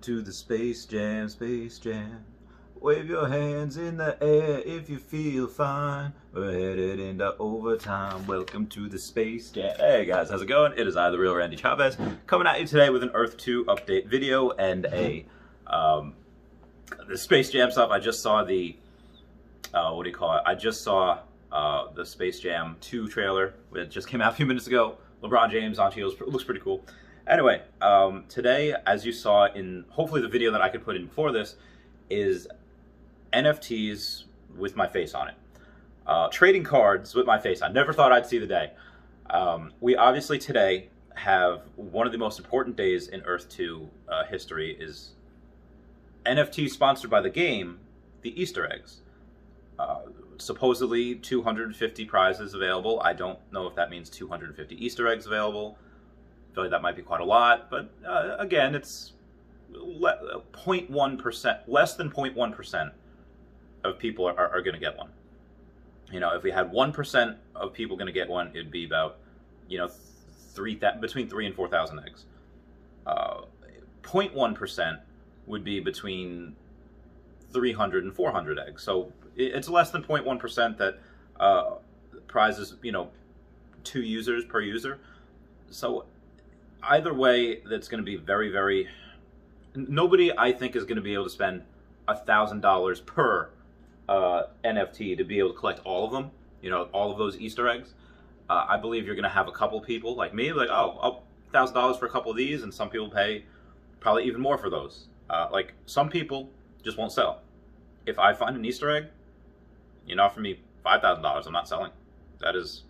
to the Space Jam, Space Jam. Wave your hands in the air if you feel fine. We're headed into overtime. Welcome to the Space Jam. Hey guys, how's it going? It is I, the real Randy Chavez, coming at you today with an Earth 2 update video and the Space Jam stuff. I just saw the, what do you call it? I just saw the Space Jam 2 trailer. It just came out a few minutes ago. LeBron James on Shields, looks pretty cool. Anyway, today, as you saw in hopefully the video that I could put in before this, is NFTs with my face on it. Trading cards with my face on. Never thought I'd see the day. We obviously today have one of the most important days in Earth 2 history is NFT sponsored by the game, the Easter eggs. Supposedly 250 prizes available. I don't know if that means 250 Easter eggs available. I feel like that might be quite a lot, but again, it's 0.1%, less than 0.1% of people are going to get one. You know, if we had 1% of people going to get one, it'd be about, you know, between 3,000 and 4,000 eggs. 0.1% would be between 300 and 400 eggs. So it's less than 0.1% that prizes, you know, 2 users per user. So either way, that's going to be very, very... Nobody, I think, is going to be able to spend $1,000 per NFT to be able to collect all of them, you know, all of those Easter eggs. I believe you're going to have a couple people like me, like, oh, $1,000 for a couple of these, and some people pay probably even more for those. Like, some people just won't sell. If I find an Easter egg, you know, for me, $5,000, I'm not selling. That is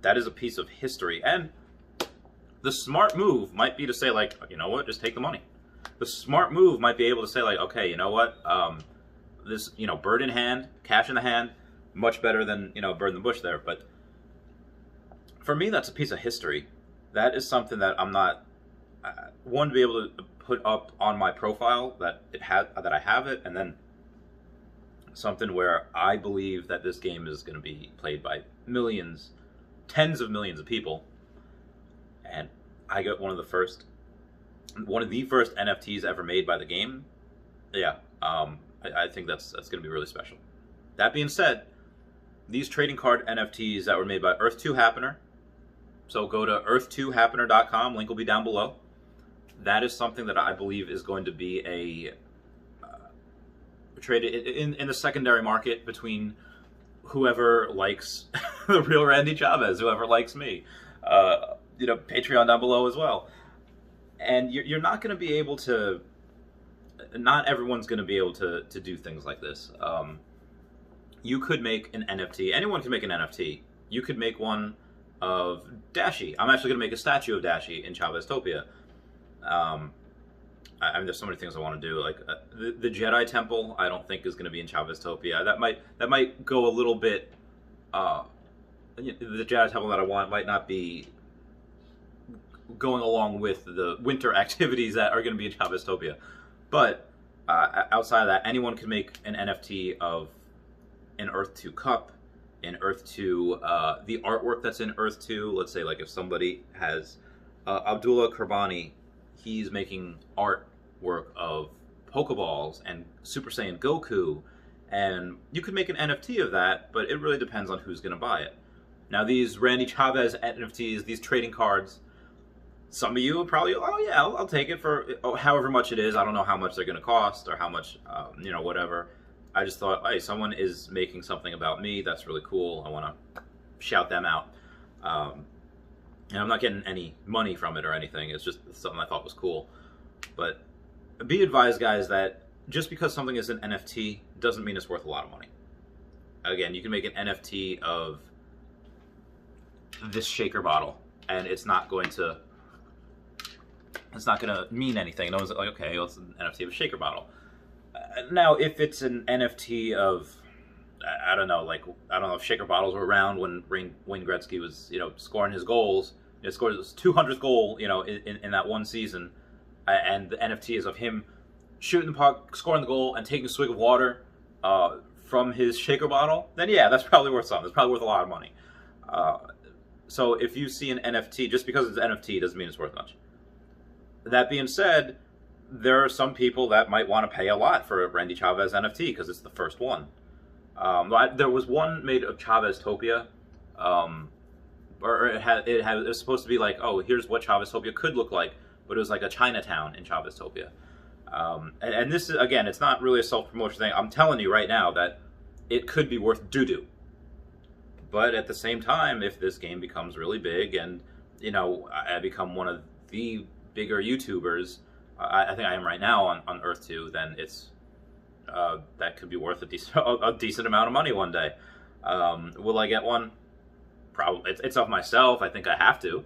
a piece of history, and the smart move might be to say, like, you know what, just take the money. The smart move might be able to say, like, okay, you know what, this, you know, bird in hand, cash in the hand, much better than, you know, bird in the bush there. But for me, that's a piece of history. That is something that I'm not, one, to be able to put up on my profile that I have it, and then something where I believe that this game is going to be played by millions, tens of millions of people. And I got one of the first NFTs ever made by the game. Yeah, I think that's going to be really special. That being said, these trading card NFTs that were made by Earth 2 Happener, so go to earth2happener.com, link will be down below. That is something that I believe is going to be a traded in the secondary market between whoever likes the real Randy Chavez, whoever likes me. You know, Patreon down below as well. And you're not going to be able to, not everyone's going to be able to do things like this. You could make an NFT. Anyone can make an NFT. You could make one of Dashi. I'm actually going to make a statue of Dashi in Chaveztopia. I mean, there's so many things I want to do. Like the Jedi Temple, I don't think is going to be in Chaveztopia. That might go a little bit. The Jedi Temple that I want might not be going along with the winter activities that are going to be in Chaveztopia. But outside of that, anyone can make an NFT of an Earth 2 cup, an Earth 2, the artwork that's in Earth 2. Let's say, like, if somebody has Abdullah Kurbani, he's making artwork of Pokeballs and Super Saiyan Goku, and you could make an NFT of that, but it really depends on who's going to buy it. Now, these Randy Chavez NFTs, these trading cards, some of you will probably, oh yeah, I'll take it for however much it is. I don't know how much they're going to cost or how much, you know, whatever. I just thought, hey, someone is making something about me. That's really cool. I want to shout them out. And I'm not getting any money from it or anything. It's just something I thought was cool. But be advised, guys, that just because something is an NFT doesn't mean it's worth a lot of money. Again, you can make an NFT of this shaker bottle, and it's not going to mean anything. No one's like, okay, well, it's an NFT of a shaker bottle. Now, if it's an NFT of, I don't know, like, I don't know if shaker bottles were around when Wayne Gretzky was, you know, scoring his goals. He scored his 200th goal, you know, in that one season, and the NFT is of him shooting the puck, scoring the goal, and taking a swig of water from his shaker bottle. Then yeah, that's probably worth something. It's probably worth a lot of money. So if you see an NFT, just because it's an NFT doesn't mean it's worth much. That being said, there are some people that might want to pay a lot for a Randy Chavez NFT because it's the first one. There was one made of Chavez Topia, or it was supposed to be like, oh, here's what Chavez Topia could look like, but it was like a Chinatown in Chavez Topia. And this is, again, it's not really a self-promotion thing. I'm telling you right now that it could be worth doo-doo. But at the same time, if this game becomes really big and, you know, I become one of the bigger YouTubers, I think I am right now on Earth 2, then it's that could be worth a decent amount of money one day. Will I get one? Probably. It's of myself. I think I have to.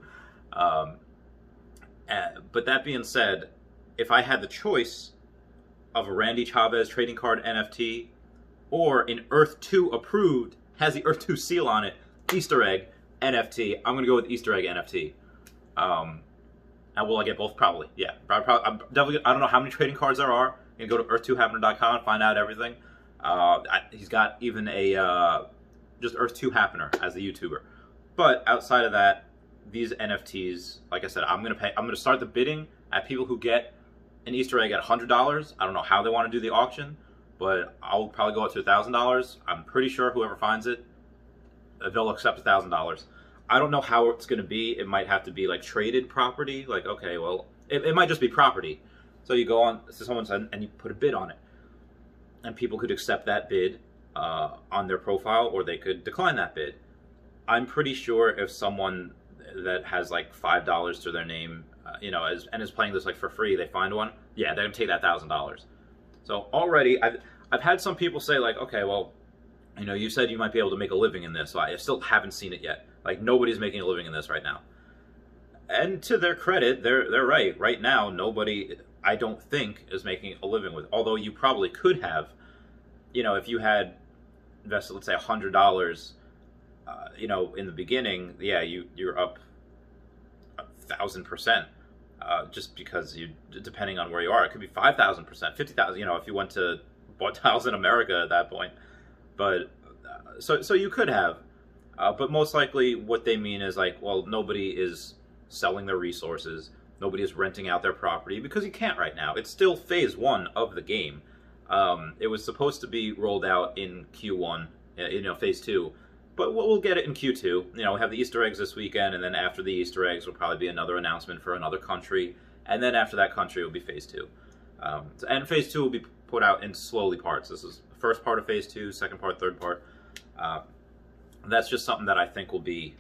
But that being said, if I had the choice of a Randy Chavez trading card NFT or an Earth 2 approved, has the Earth 2 seal on it, Easter egg NFT, I'm going to go with Easter egg NFT. And will I get both? Probably. Yeah. I'm definitely. I don't know how many trading cards there are. You can go to earth2happener.com and find out everything. He's got even a just Earth 2 Happener as the YouTuber. But outside of that, these NFTs, like I said, I'm gonna start the bidding at people who get an Easter egg at $100. I don't know how they want to do the auction, but I'll probably go up to $1,000. I'm pretty sure whoever finds it, they'll accept $1,000. I don't know how it's going to be. It might have to be like traded property. Like, okay, well, it might just be property. So you go on to someone's and you put a bid on it. And people could accept that bid on their profile, or they could decline that bid. I'm pretty sure if someone that has like $5 to their name, you know, and is playing this like for free, they find one, yeah, they're going to take that $1,000. So already, I've had some people say like, okay, well, you know, you said you might be able to make a living in this. So I still haven't seen it yet. Like, nobody's making a living in this right now. And to their credit, they're right. Right now, nobody, I don't think, is making a living with it. Although you probably could have, you know, if you had invested, let's say, $100, you know, in the beginning, yeah, you're up 1,000%. Just because depending on where you are, it could be 5,000%, 50,000. You know, if you went to bought tiles in America at that point. But so you could have. But most likely what they mean is like, well, nobody is selling their resources. Nobody is renting out their property because you can't right now. It's still phase 1 of the game. It was supposed to be rolled out in Q1, you know, phase 2. But we'll get it in Q2. You know, we have the Easter eggs this weekend, and then after the Easter eggs will probably be another announcement for another country. And then after that country will be phase 2. And phase 2 will be put out in slowly parts. This is the first part of phase 2, second part, third part. That's just something that I think will be,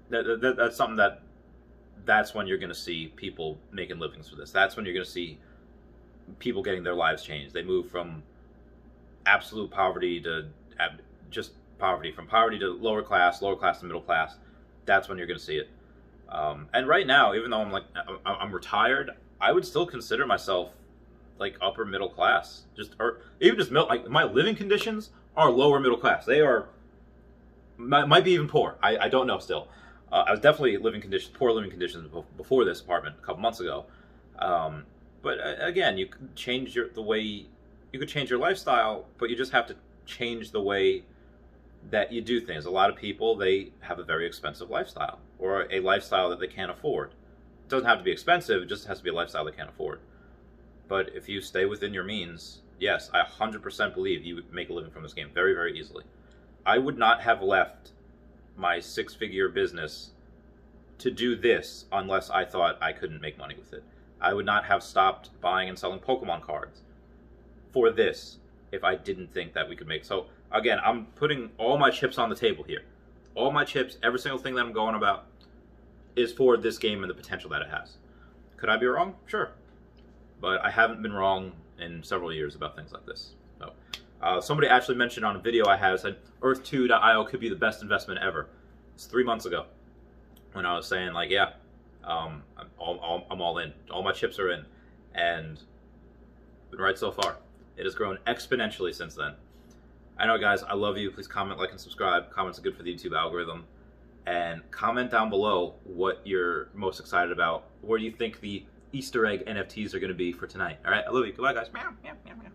that's something that's when you're going to see people making livings for this. That's when you're going to see people getting their lives changed. They move from absolute poverty to just poverty, from poverty to lower class to middle class. That's when you're going to see it. And right now, even though I'm retired, I would still consider myself like upper middle class, or even just like my living conditions are lower middle class. They are might be even poor. I don't know still. I was definitely poor living conditions before this apartment a couple months ago. But again, you could change the way you could change your lifestyle, but you just have to change the way that you do things. A lot of people, they have a very expensive lifestyle, or a lifestyle that they can't afford. It doesn't have to be expensive, it just has to be a lifestyle they can't afford. But if you stay within your means, yes, I 100% believe you would make a living from this game very, very easily. I would not have left my 6-figure business to do this unless I thought I couldn't make money with it. I would not have stopped buying and selling Pokemon cards for this if I didn't think that we could make. So again, I'm putting all my chips on the table here. All my chips, every single thing that I'm going about is for this game and the potential that it has. Could I be wrong? Sure. But I haven't been wrong in several years about things like this. So, somebody actually mentioned on a video I had, said Earth2.io could be the best investment ever. It's 3 months ago when I was saying like, yeah, I'm all in. All my chips are in. And been right so far. It has grown exponentially since then. I know, guys, I love you. Please comment, like, and subscribe. Comments are good for the YouTube algorithm. And comment down below what you're most excited about. Where do you think the Easter egg NFTs are going to be for tonight? All right, I love you. Goodbye, guys. Meow, meow, meow, meow.